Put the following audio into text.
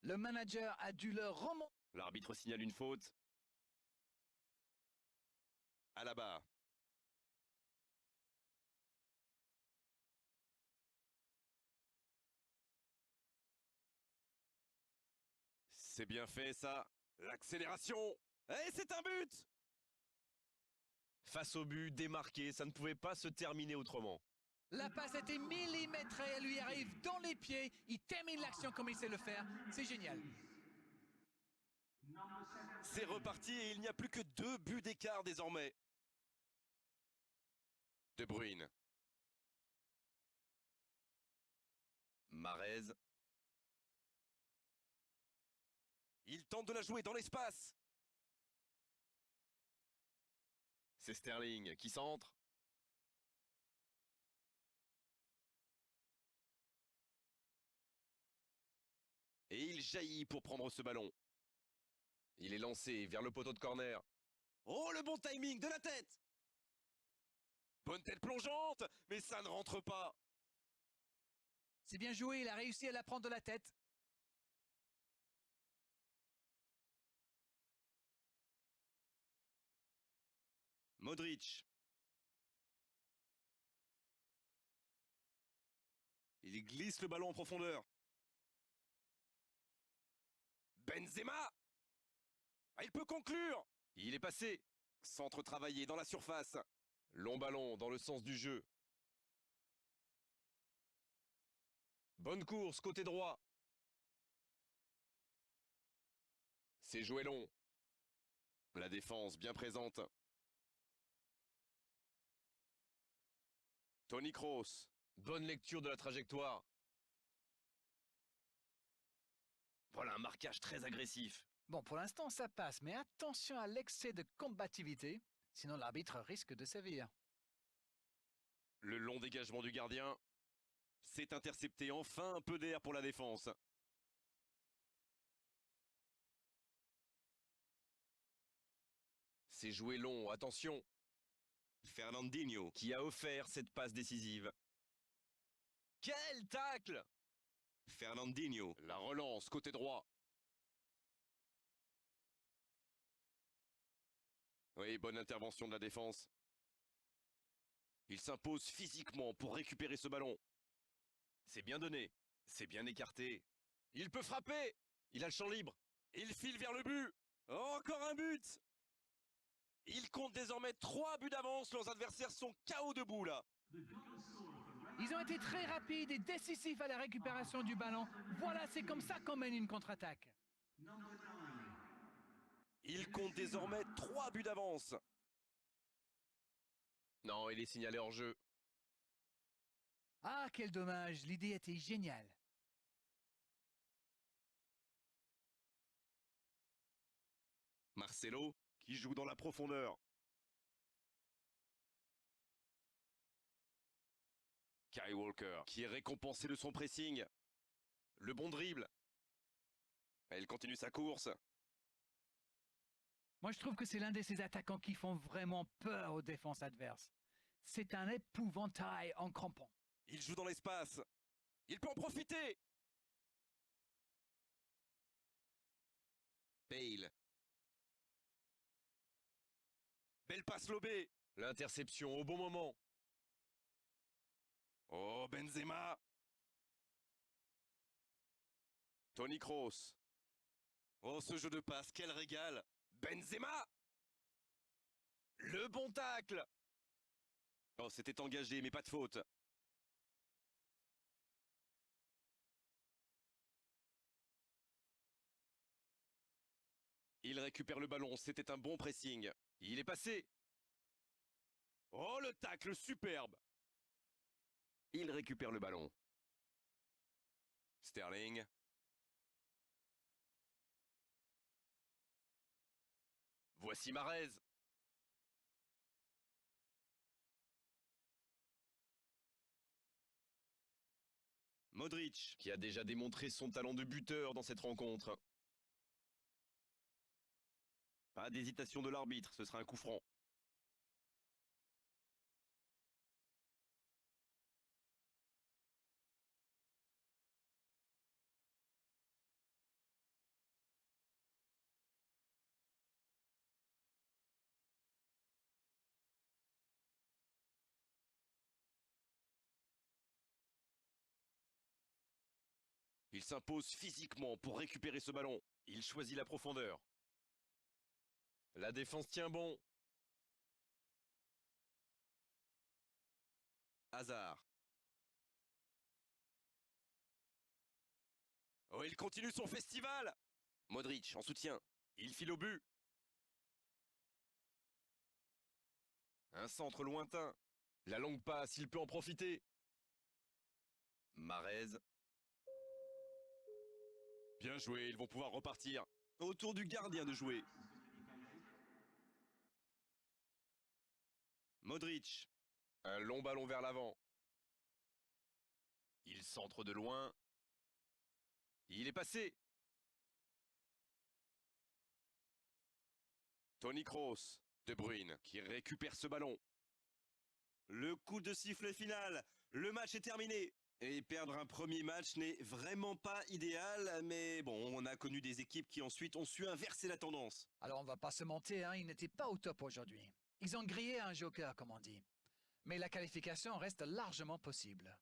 Le manager a dû le remonter. L'arbitre signale une faute. À la barre. C'est bien fait ça. L'accélération. Et c'est un but. Face au but, démarqué, ça ne pouvait pas se terminer autrement. La passe était millimétrée, elle lui arrive dans les pieds. Il termine l'action comme il sait le faire. C'est génial. C'est reparti et il n'y a plus que 2 buts d'écart désormais. De Bruyne. Marez. Il tente de la jouer dans l'espace. C'est Sterling qui centre. Et il jaillit pour prendre ce ballon. Il est lancé vers le poteau de corner. Oh, le bon timing de la tête. Bonne tête plongeante, mais ça ne rentre pas. C'est bien joué, il a réussi à la prendre de la tête. Modric. Il glisse le ballon en profondeur. Benzema. Ah, il peut conclure. Il est passé. Centre travaillé dans la surface. Long ballon dans le sens du jeu. Bonne course côté droit. C'est joué long. La défense bien présente. Toni Kroos. Bonne lecture de la trajectoire. Voilà un marquage très agressif. Bon, pour l'instant, ça passe, mais attention à l'excès de combativité, sinon l'arbitre risque de sévir. Le long dégagement du gardien. C'est intercepté, enfin un peu d'air pour la défense. C'est joué long, attention. Fernandinho qui a offert cette passe décisive. Quel tacle! Fernandinho, la relance côté droit. Oui, bonne intervention de la défense. Il s'impose physiquement pour récupérer ce ballon. C'est bien donné, c'est bien écarté. Il peut frapper! Il a le champ libre. Il file vers le but. Oh, encore un but! Il compte désormais 3 buts d'avance. Leurs adversaires sont KO debout là. Ils ont été très rapides et décisifs à la récupération du ballon. Voilà, c'est comme ça qu'on mène une contre-attaque. Il compte désormais 3 buts d'avance. Non, il est signalé hors jeu. Ah, quel dommage, l'idée était géniale. Marcelo qui joue dans la profondeur. Kyle Walker qui est récompensé de son pressing. Le bon dribble. Elle continue sa course. Moi, je trouve que c'est l'un de ces attaquants qui font vraiment peur aux défenses adverses. C'est un épouvantail en crampon. Il joue dans l'espace. Il peut en profiter. Bale. Belle passe lobée. L'interception au bon moment. Oh, Benzema. Toni Kroos. Oh, ce jeu de passe, quel régal. Benzema. Le bon tacle. Oh, c'était engagé, mais pas de faute. Il récupère le ballon, c'était un bon pressing. Il est passé. Oh, le tacle superbe. Il récupère le ballon. Sterling. Voici Marez. Modric, qui a déjà démontré son talent de buteur dans cette rencontre. Pas d'hésitation de l'arbitre, ce sera un coup franc. Il s'impose physiquement pour récupérer ce ballon. Il choisit la profondeur. La défense tient bon. Hazard. Oh, il continue son festival. Modric en soutien. Il file au but. Un centre lointain. La longue passe, il peut en profiter. Marez. Bien joué, ils vont pouvoir repartir. Autour du gardien de jouer. Modric. Un long ballon vers l'avant. Il centre de loin. Il est passé. Toni Kroos. De Bruyne qui récupère ce ballon. Le coup de sifflet final. Le match est terminé. Et perdre un premier match n'est vraiment pas idéal, mais bon, on a connu des équipes qui ensuite ont su inverser la tendance. Alors on va pas se mentir, hein, ils n'étaient pas au top aujourd'hui. Ils ont grillé un joker, comme on dit. Mais la qualification reste largement possible.